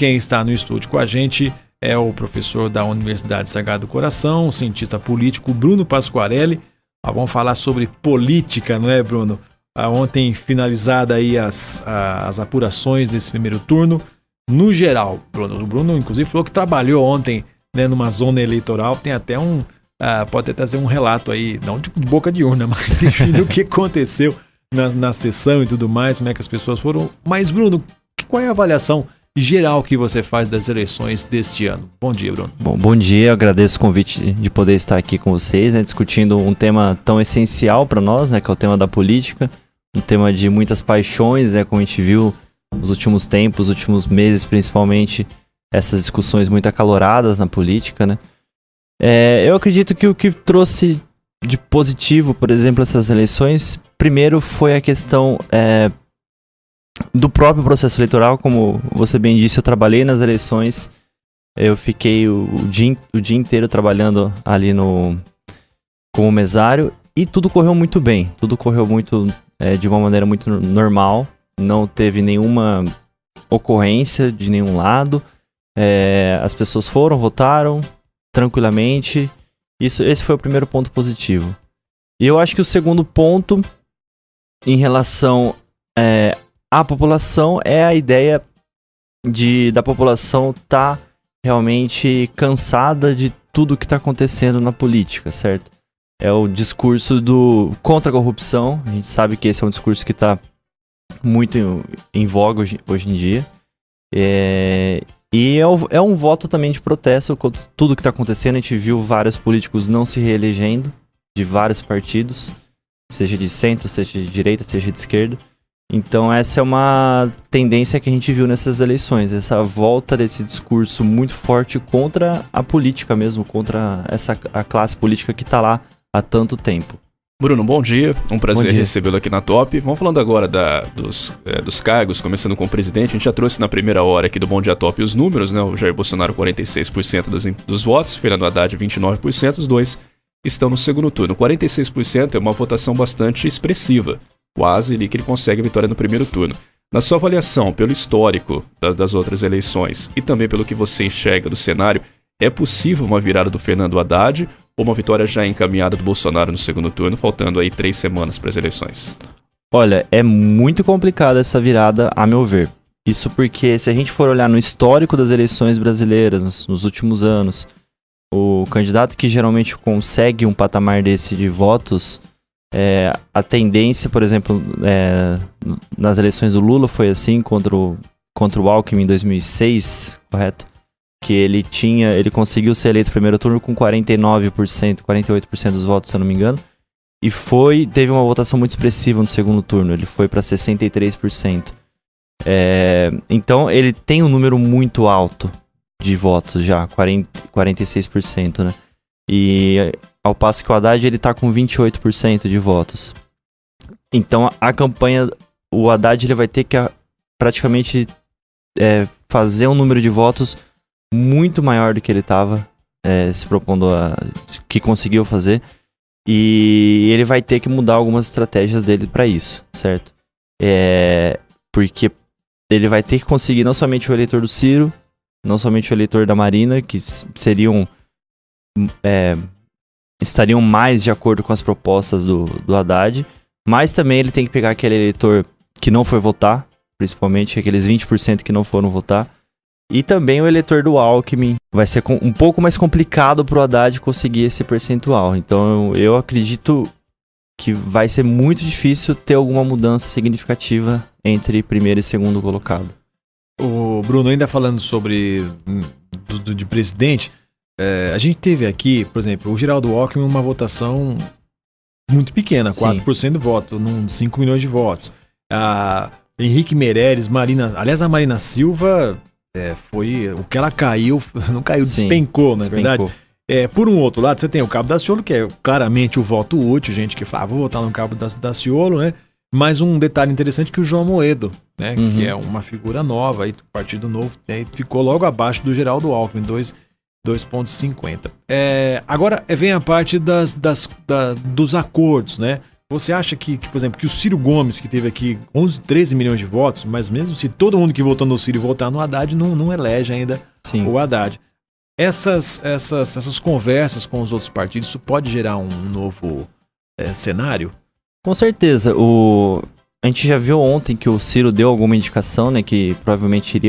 quem está no estúdio com a gente é o professor da Universidade Sagrado Coração, o cientista político Bruno Pasquarelli. Vamos falar sobre política, não é, Bruno? Ontem finalizada aí as apurações desse primeiro turno. No geral, Bruno, o Bruno inclusive falou que trabalhou ontem, né, numa zona eleitoral. Tem até pode até trazer um relato aí, não de boca de urna, mas enfim, do que aconteceu na sessão e tudo mais, como é que as pessoas foram. Mas, Bruno, qual é a avaliação geral que você faz das eleições deste ano? Bom dia, Bruno. Bom dia, eu agradeço o convite de poder estar aqui com vocês, né, discutindo um tema tão essencial para nós, né, que é o tema da política, um tema de muitas paixões, né, como a gente viu nos últimos tempos, nos últimos meses principalmente, essas discussões muito acaloradas na política, né. Eu acredito que o que trouxe de positivo, por exemplo, essas eleições, primeiro foi a questão do próprio processo eleitoral. Como você bem disse, eu trabalhei nas eleições, eu fiquei o dia inteiro trabalhando ali como mesário e tudo correu muito bem, tudo correu muito de uma maneira muito normal, não teve nenhuma ocorrência de nenhum lado, as pessoas votaram tranquilamente. Esse foi o primeiro ponto positivo. E eu acho que o segundo ponto, em relação à população, é a ideia da população estar realmente cansada de tudo que está acontecendo na política, certo? É o discurso contra a corrupção. A gente sabe que esse é um discurso que está muito em voga hoje em dia. E é um voto também de protesto contra tudo que está acontecendo. A gente viu vários políticos não se reelegendo, de vários partidos, seja de centro, seja de direita, seja de esquerda. Então essa é uma tendência que a gente viu nessas eleições, essa volta desse discurso muito forte contra a política mesmo, contra a classe política que está lá há tanto tempo. Bruno, bom dia, um prazer recebê-lo aqui na Top. Vamos falando agora dos cargos, começando com o presidente. A gente já trouxe na primeira hora aqui do Bom Dia Top os números, né? O Jair Bolsonaro 46% dos votos, Fernando Haddad 29%, os dois estão no segundo turno. 46% é uma votação bastante expressiva, quase ali que ele consegue a vitória no primeiro turno. Na sua avaliação, pelo histórico das outras eleições e também pelo que você enxerga do cenário, é possível uma virada do Fernando Haddad ou uma vitória já encaminhada do Bolsonaro no segundo turno, faltando aí 3 semanas para as eleições? Olha, é muito complicada essa virada, a meu ver. Isso porque, se a gente for olhar no histórico das eleições brasileiras, nos últimos anos, o candidato que geralmente consegue um patamar desse de votos, a tendência, por exemplo, nas eleições do Lula foi assim, contra o Alckmin em 2006, correto? Que ele conseguiu ser eleito no primeiro turno com 49%, 48% dos votos, se eu não me engano, e teve uma votação muito expressiva no segundo turno, ele foi para 63%. Então ele tem um número muito alto de votos já, 46%, né? E ao passo que o Haddad ele tá com 28% de votos. Então a campanha, o Haddad ele vai ter que praticamente fazer um número de votos muito maior do que ele estava se propondo que conseguiu fazer, e ele vai ter que mudar algumas estratégias dele para isso, certo? Porque ele vai ter que conseguir não somente o eleitor do Ciro, não somente o eleitor da Marina, que estariam mais de acordo com as propostas do Haddad, mas também ele tem que pegar aquele eleitor que não foi votar, principalmente aqueles 20% que não foram votar, e também o eleitor do Alckmin. Vai ser um pouco mais complicado pro Haddad conseguir esse percentual. Então eu acredito que vai ser muito difícil ter alguma mudança significativa entre primeiro e segundo colocado. O Bruno, ainda falando sobre de presidente, a gente teve aqui, por exemplo, o Geraldo Alckmin, uma votação muito pequena, 4% do voto, 5 milhões de votos. Henrique Meirelles, a Marina Silva... foi o que ela caiu, não caiu, despencou, não é verdade? Por um outro lado, você tem o Cabo Daciolo, que é claramente o voto útil, gente que fala, vou votar no Cabo Daciolo, né? Mas um detalhe interessante que o João Amoedo, né? Que é uma figura nova, aí, Partido Novo, ficou logo abaixo do Geraldo Alckmin, 2,50. Agora vem a parte dos acordos, né? você acha que, por exemplo, que o Ciro Gomes, que teve aqui 13 milhões de votos, mas mesmo se todo mundo que votou no Ciro votar no Haddad, não elege ainda o Haddad. Essas conversas com os outros partidos, isso pode gerar um novo cenário? Com certeza. A gente já viu ontem que o Ciro deu alguma indicação, né, que provavelmente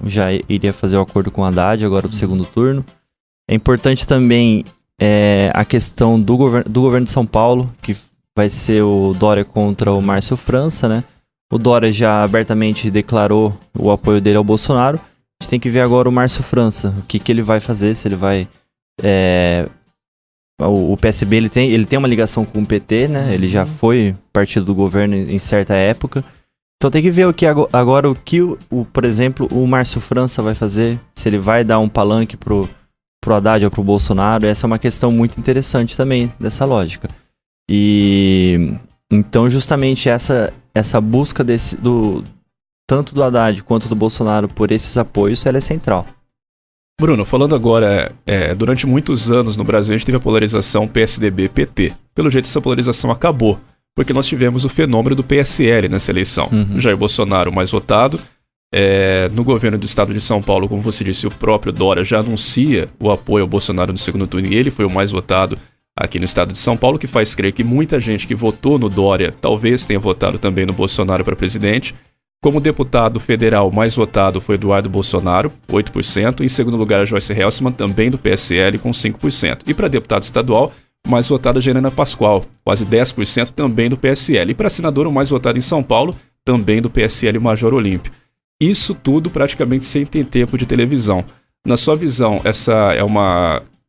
já iria fazer o acordo com o Haddad agora pro segundo turno. É importante também a questão do governo de São Paulo, que vai ser o Dória contra o Márcio França, né? O Dória já abertamente declarou o apoio dele ao Bolsonaro. A gente tem que ver agora o Márcio França, o que ele vai fazer, se ele vai... O PSB ele tem uma ligação com o PT, né? Ele já foi partido do governo em certa época. Então tem que ver agora o que, por exemplo, o Márcio França vai fazer, se ele vai dar um palanque pro Haddad ou pro Bolsonaro. Essa é uma questão muito interessante também dessa lógica. E então justamente essa busca tanto do Haddad quanto do Bolsonaro por esses apoios, ela é central. Bruno, falando agora, durante muitos anos no Brasil a gente teve a polarização PSDB-PT. Pelo jeito essa polarização acabou, porque nós tivemos o fenômeno do PSL nessa eleição. Jair Bolsonaro mais votado. No governo do estado de São Paulo, como você disse, o próprio Dória já anuncia o apoio ao Bolsonaro no segundo turno e ele foi o mais votado aqui no estado de São Paulo, que faz crer que muita gente que votou no Dória talvez tenha votado também no Bolsonaro para presidente. Como deputado federal mais votado foi Eduardo Bolsonaro, 8%. Em segundo lugar, Joyce Helsmann, também do PSL, com 5%. E para deputado estadual, mais votada Gerana Pascoal, quase 10%, também do PSL. E para senador, o mais votado em São Paulo, também do PSL, Major Olímpio. Isso tudo praticamente sem ter tempo de televisão. Na sua visão,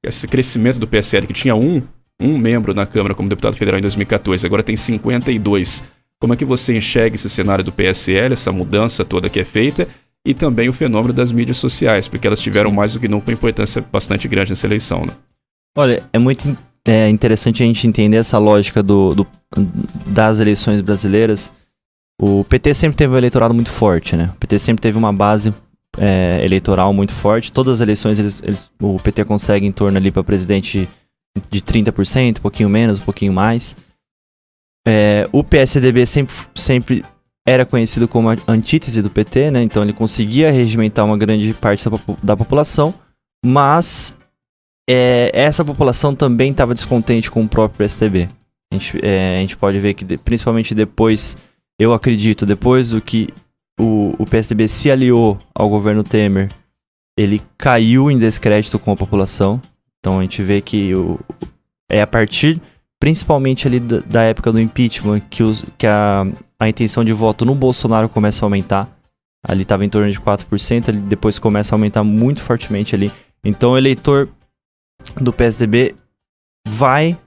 esse crescimento do PSL, que tinha um membro na Câmara como deputado federal em 2014, agora tem 52%. Como é que você enxerga esse cenário do PSL, essa mudança toda que é feita, e também o fenômeno das mídias sociais, porque elas tiveram mais do que nunca uma importância bastante grande nessa eleição, né? Olha, é muito interessante a gente entender essa lógica das eleições brasileiras. O PT sempre teve um eleitorado muito forte, né? O PT sempre teve uma base eleitoral muito forte. Todas as eleições o PT consegue em torno ali para presidente de 30%, um pouquinho menos, um pouquinho mais. O PSDB sempre era conhecido como a antítese do PT, né? Então ele conseguia regimentar uma grande parte da população, mas essa população também estava descontente com o próprio PSDB. A gente pode ver que, principalmente depois, eu acredito, depois do que o PSDB se aliou ao governo Temer, ele caiu em descrédito com a população. Então a gente vê que a partir... principalmente ali da época do impeachment, que a intenção de voto no Bolsonaro começa a aumentar. Ali estava em torno de 4%, ali depois começa a aumentar muito fortemente ali. Então o eleitor do PSDB vai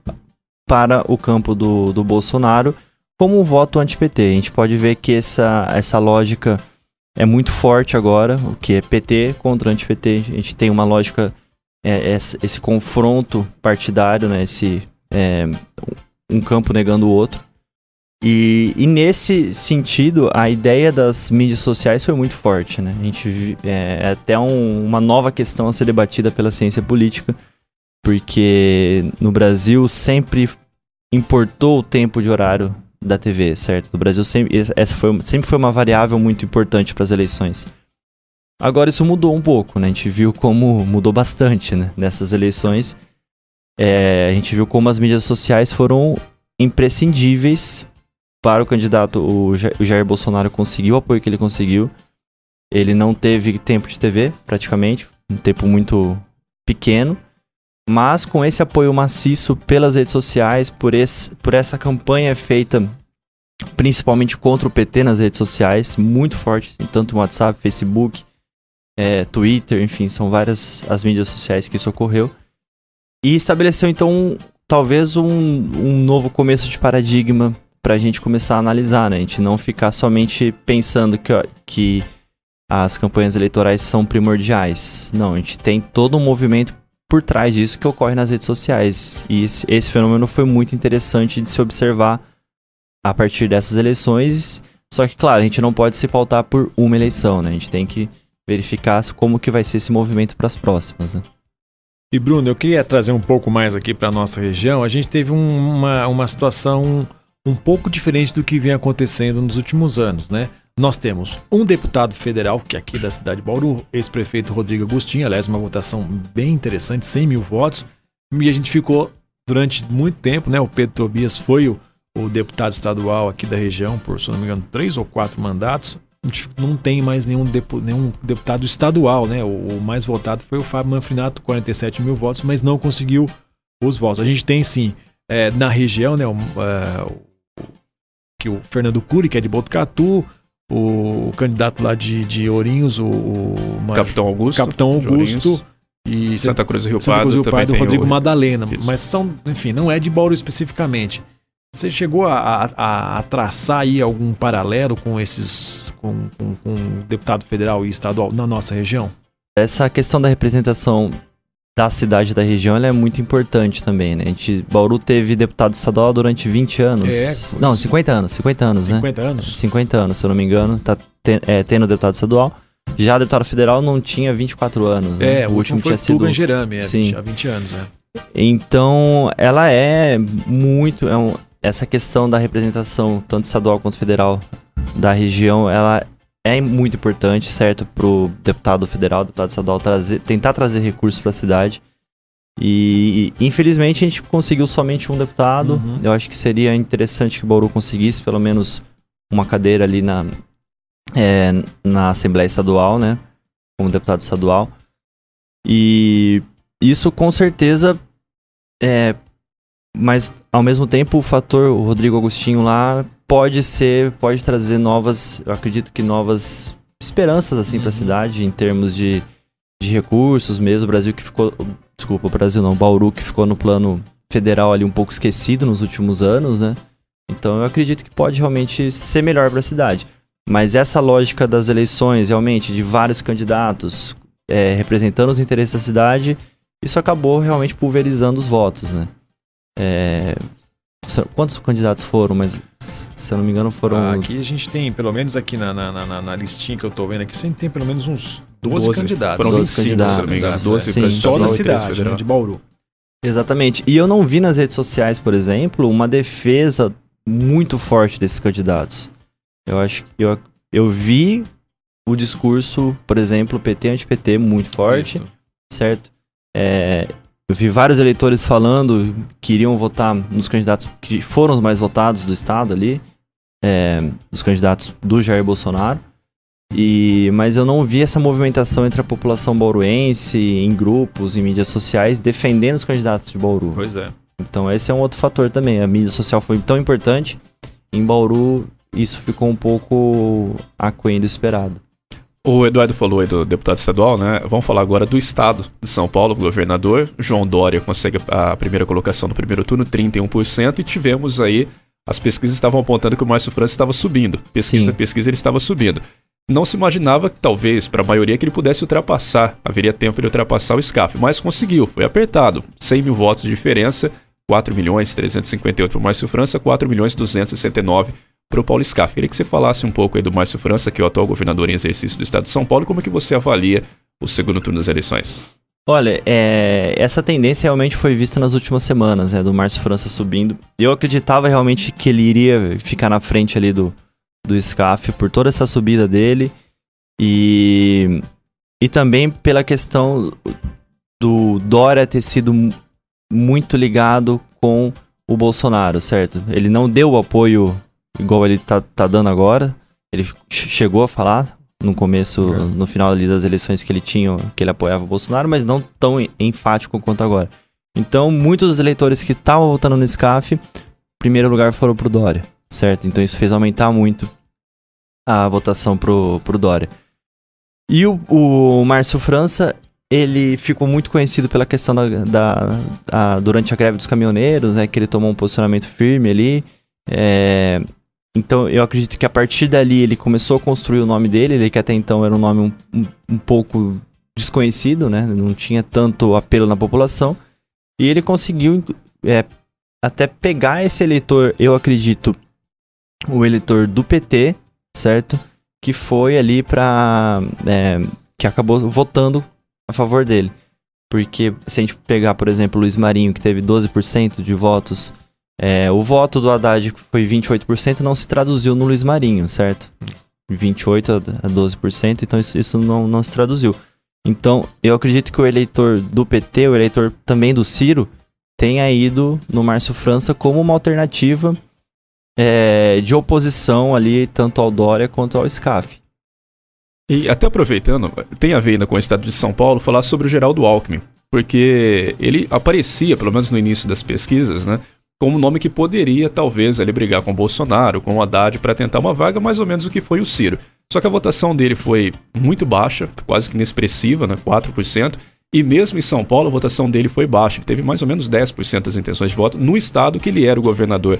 para o campo do Bolsonaro como um voto anti-PT. A gente pode ver que essa lógica é muito forte agora, o que é PT contra anti-PT. A gente tem uma lógica, esse confronto partidário, né? Um campo negando o outro. E nesse sentido, a ideia das mídias sociais foi muito forte, né? A gente até uma nova questão a ser debatida pela ciência política, porque no Brasil sempre importou o tempo de horário da TV, certo? No Brasil sempre foi uma variável muito importante para as eleições. Agora isso mudou um pouco, né? A gente viu como mudou bastante, né? Nessas eleições. A gente viu como as mídias sociais foram imprescindíveis para o candidato. O Jair Bolsonaro conseguiu o apoio que ele conseguiu. Ele não teve tempo de TV, praticamente, um tempo muito pequeno. Mas com esse apoio maciço pelas redes sociais, por essa campanha feita principalmente contra o PT nas redes sociais, muito forte, tanto no WhatsApp, Facebook, Twitter, enfim, são várias as mídias sociais que isso ocorreu. E estabeleceu, então, talvez um novo começo de paradigma para a gente começar a analisar, né? A gente não ficar somente pensando que as campanhas eleitorais são primordiais. Não, a gente tem todo um movimento por trás disso que ocorre nas redes sociais. E esse fenômeno foi muito interessante de se observar a partir dessas eleições. Só que, claro, a gente não pode se pautar por uma eleição, né? A gente tem que verificar como que vai ser esse movimento para as próximas, né? E Bruno, eu queria trazer um pouco mais aqui para a nossa região. A gente teve uma situação um pouco diferente do que vem acontecendo nos últimos anos, né? Nós temos um deputado federal, que é aqui da cidade de Bauru, ex-prefeito Rodrigo Agostinho, aliás, uma votação bem interessante, 100 mil votos, e a gente ficou durante muito tempo, né? O Pedro Tobias foi o deputado estadual aqui da região, por, se não me engano, 3 ou 4 mandatos. A gente não tem mais nenhum deputado estadual, né? O mais votado foi o Fábio Manfrinato, 47 mil votos, mas não conseguiu os votos. A gente tem, sim, na região, né? Que o Fernando Cury, que é de Botucatu, o candidato lá de Ourinhos, Capitão Augusto e Santa Cruz do Rio Pardo, o Rodrigo Madalena. Isso. Mas enfim, não é de Bauru especificamente. Você chegou a traçar aí algum paralelo com com deputado federal e estadual na nossa região? Essa questão da representação da cidade e da região, ela é muito importante também, né? Bauru teve deputado estadual durante 20 anos. Não, 50 anos, 50 anos, né? 50 anos? 50 anos, se eu não me engano, tá tendo deputado estadual. Já deputado federal não tinha 24 anos, né? O último tinha sido o Angerame, há 20 anos, né? Então, ela é muito... essa questão da representação, tanto estadual quanto federal, da região, ela é muito importante, certo? Pro deputado federal, deputado estadual tentar trazer recursos para a cidade. E infelizmente a gente conseguiu somente um deputado. Uhum. Eu acho que seria interessante que Bauru conseguisse pelo menos uma cadeira ali na Assembleia Estadual, né? Como deputado estadual. E isso com certeza mas ao mesmo tempo o Rodrigo Agostinho lá pode trazer eu acredito que novas esperanças assim para a cidade em termos de recursos mesmo. Bauru que ficou no plano federal ali um pouco esquecido nos últimos anos, né? Então eu acredito que pode realmente ser melhor para a cidade. Mas essa lógica das eleições, realmente, de vários candidatos representando os interesses da cidade, isso acabou realmente pulverizando os votos, né? Quantos candidatos foram? Mas, se eu não me engano, foram... Aqui a gente tem, pelo menos aqui na listinha que eu tô vendo aqui, a gente tem pelo menos uns 12 candidatos. Foram 12 candidatos. Se não me engano. 12 só na cidade, né, de Bauru. Exatamente. E eu não vi nas redes sociais, por exemplo, uma defesa muito forte desses candidatos. Eu acho que eu vi o discurso, por exemplo, PT anti-PT muito forte, certo? Eu vi vários eleitores falando que iriam votar nos candidatos que foram os mais votados do estado ali, os candidatos do Jair Bolsonaro, mas eu não vi essa movimentação entre a população bauruense, em grupos, em mídias sociais, defendendo os candidatos de Bauru. Pois é. Então esse é um outro fator também. A mídia social foi tão importante, em Bauru isso ficou um pouco aquém do esperado. O Eduardo falou aí do deputado estadual, né? Vamos falar agora do estado de São Paulo, o governador. João Dória consegue a primeira colocação no primeiro turno, 31%, e tivemos aí, as pesquisas estavam apontando que o Márcio França estava subindo. Pesquisa, ele estava subindo. Não se imaginava, talvez, para a maioria, que ele pudesse ultrapassar, haveria tempo para ele ultrapassar o SCAF, mas conseguiu, foi apertado. 100 mil votos de diferença, 4.358 para o Márcio França, 4.269 para o Paulo Scaff. Queria que você falasse um pouco aí do Márcio França, que é o atual governador em exercício do estado de São Paulo, e como é que você avalia o segundo turno das eleições? Olha, essa tendência realmente foi vista nas últimas semanas, né, do Márcio França subindo. Eu acreditava realmente que ele iria ficar na frente ali do Scaff por toda essa subida dele e também pela questão do Dória ter sido muito ligado com o Bolsonaro, certo? Ele não deu o apoio igual ele tá dando agora. Ele chegou a falar no começo, no final ali das eleições que ele apoiava o Bolsonaro, mas não tão enfático quanto agora. Então, muitos dos eleitores que estavam votando no SCAF, em primeiro lugar foram pro Dória, certo? Então isso fez aumentar muito a votação pro Dória. E o Márcio França, ele ficou muito conhecido pela questão durante a greve dos caminhoneiros, né? Que ele tomou um posicionamento firme ali. Então eu acredito que a partir dali ele começou a construir o nome dele, ele que até então era um nome um pouco desconhecido, né? Não tinha tanto apelo na população. E ele conseguiu até pegar esse eleitor, eu acredito, o eleitor do PT, certo? Que foi ali que acabou votando a favor dele. Porque se a gente pegar, por exemplo, o Luiz Marinho, que teve 12% de votos O voto do Haddad, que foi 28%, não se traduziu no Luiz Marinho, certo? 28% a 12%, então isso não se traduziu. Então, eu acredito que o eleitor do PT, o eleitor também do Ciro, tenha ido no Márcio França como uma alternativa de oposição ali, tanto ao Dória quanto ao SCAF. E até aproveitando, tem a ver ainda com o estado de São Paulo, falar sobre o Geraldo Alckmin, porque ele aparecia, pelo menos no início das pesquisas, né, como um nome que poderia, talvez, ali brigar com o Bolsonaro, com o Haddad, para tentar uma vaga, mais ou menos o que foi o Ciro. Só que a votação dele foi muito baixa, quase que inexpressiva, né, 4%, e mesmo em São Paulo a votação dele foi baixa, ele teve mais ou menos 10% das intenções de voto no estado que ele era o governador.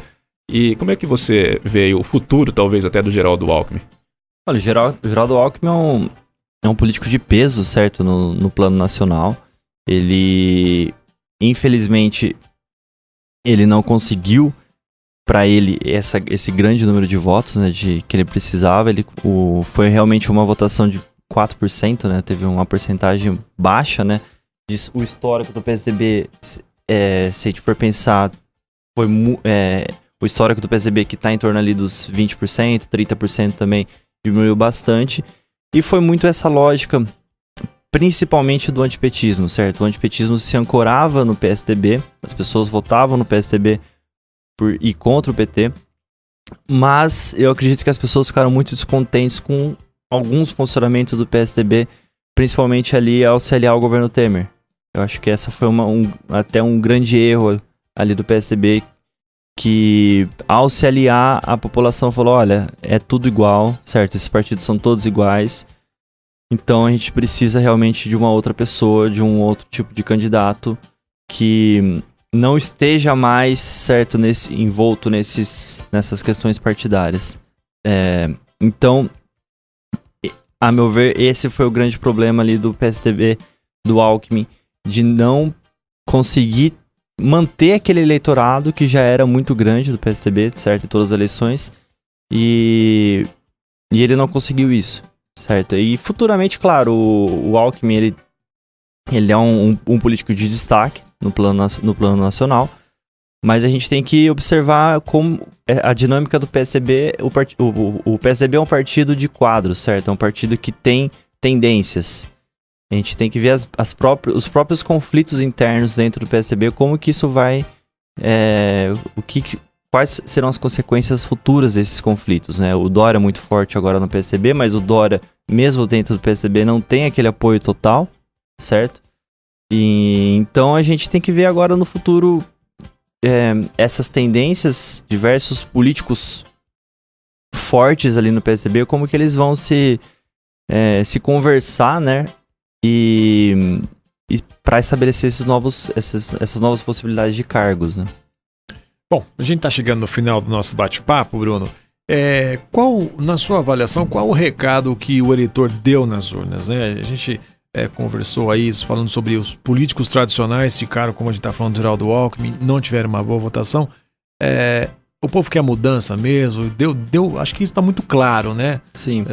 E como é que você vê o futuro, talvez, até do Geraldo Alckmin? Olha, o Geraldo Alckmin é um político de peso, certo, no plano nacional. Ele, infelizmente, ele não conseguiu, para ele, esse grande número de votos, né, que ele precisava. Foi realmente uma votação de 4%, né, teve uma porcentagem baixa, né. O histórico do PSDB, se a gente for pensar, o histórico do PSDB que está em torno ali dos 20%, 30% também, diminuiu bastante, e foi muito essa lógica, principalmente do antipetismo, certo? O antipetismo se ancorava no PSDB, as pessoas votavam no PSDB e contra o PT, mas eu acredito que as pessoas ficaram muito descontentes com alguns posicionamentos do PSDB, principalmente ali ao se aliar ao governo Temer. Eu acho que essa foi até um grande erro ali do PSDB, que ao se aliar, a população falou, olha, é tudo igual, certo? Esses partidos são todos iguais, então a gente precisa realmente de uma outra pessoa, de um outro tipo de candidato que não esteja mais, certo, envolto nessas questões partidárias. Então, a meu ver, esse foi o grande problema ali do PSDB, do Alckmin, de não conseguir manter aquele eleitorado que já era muito grande do PSDB, certo, em todas as eleições, e ele não conseguiu isso, certo? E futuramente, claro, o Alckmin, ele é um político de destaque no plano nacional, mas a gente tem que observar como a dinâmica do PSDB. O PSDB é um partido de quadros, certo? É um partido que tem tendências. A gente tem que ver os próprios conflitos internos dentro do PSDB, como que isso vai... quais serão as consequências futuras desses conflitos, né? O Dória é muito forte agora no PSDB, mas o Dória, mesmo dentro do PSDB, não tem aquele apoio total, certo? E então a gente tem que ver agora no futuro essas tendências, diversos políticos fortes ali no PSDB, como que eles vão se conversar, né? E para estabelecer essas novas possibilidades de cargos, né? Bom, a gente está chegando no final do nosso bate-papo, Bruno. Na sua avaliação, qual o recado que o eleitor deu nas urnas, né? A gente conversou aí falando sobre os políticos tradicionais, ficaram, como a gente está falando do Geraldo Alckmin, não tiveram uma boa votação. O povo quer mudança mesmo, acho que isso está muito claro, né? Sim.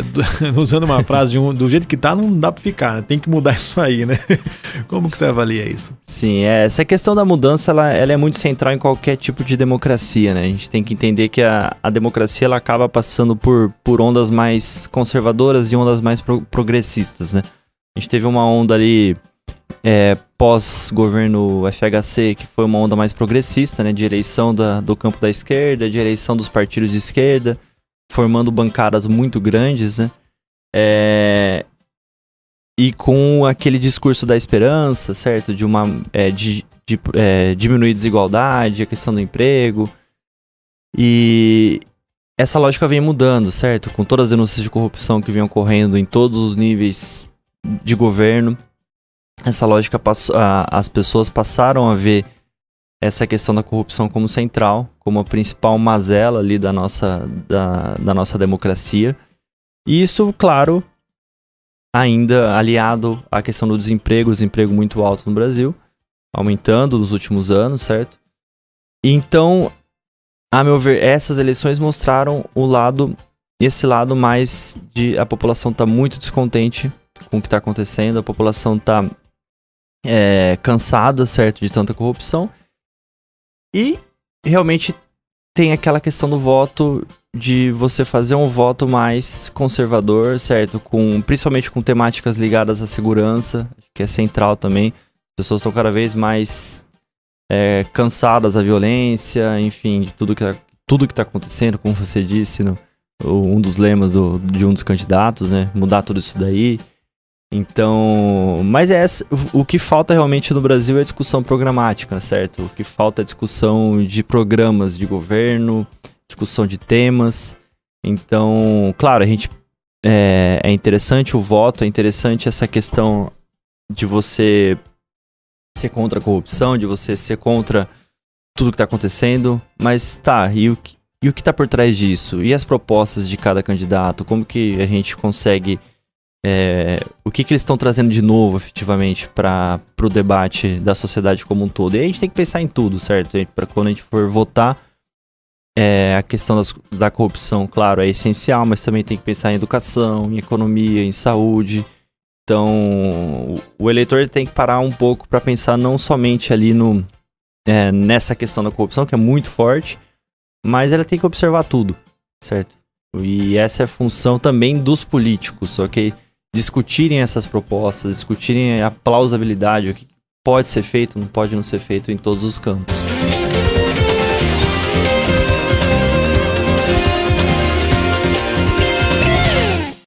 Usando uma frase do jeito que tá, não dá para ficar, né? Tem que mudar isso aí, né? Como que você avalia isso? Sim, essa questão da mudança, ela é muito central em qualquer tipo de democracia, né? A gente tem que entender que a democracia, ela acaba passando por ondas mais conservadoras e ondas mais progressistas, né? A gente teve uma onda ali pós-governo FHC, que foi uma onda mais progressista, né, de eleição do campo da esquerda, de eleição dos partidos de esquerda, formando bancadas muito grandes, né, e com aquele discurso da esperança, certo, de diminuir a desigualdade, a questão do emprego, e essa lógica vem mudando, certo, com todas as denúncias de corrupção que vêm ocorrendo em todos os níveis de governo. Essa lógica as pessoas passaram a ver essa questão da corrupção como central, como a principal mazela ali da nossa democracia. E isso, claro, ainda aliado à questão do desemprego muito alto no Brasil, aumentando nos últimos anos, certo? Então, a meu ver, essas eleições mostraram esse lado mais de a população tá muito descontente com o que está acontecendo, a população está cansada, certo, de tanta corrupção, e realmente tem aquela questão do voto, de você fazer um voto mais conservador, certo? Principalmente com temáticas ligadas à segurança, que é central também. As pessoas estão cada vez mais cansadas da violência, enfim, de tudo que está acontecendo, como você disse, um dos lemas de um dos candidatos, né? Mudar tudo isso daí. Então, mas o que falta realmente no Brasil é discussão programática, certo? O que falta é discussão de programas de governo, discussão de temas. Então, claro, a gente é interessante o voto, é interessante essa questão de você ser contra a corrupção, de você ser contra tudo que está acontecendo, mas e o que está por trás disso? E as propostas de cada candidato? Como que a gente consegue... o que eles estão trazendo de novo, efetivamente, para o debate da sociedade como um todo? E aí a gente tem que pensar em tudo, certo? Para quando a gente for votar, a questão da corrupção, claro, é essencial, mas também tem que pensar em educação, em economia, em saúde. Então, o eleitor tem que parar um pouco para pensar não somente ali nessa questão da corrupção, que é muito forte, mas ela tem que observar tudo, certo? E essa é a função também dos políticos, só que discutirem essas propostas, discutirem a plausibilidade, o que pode ser feito, não pode não ser feito em todos os campos.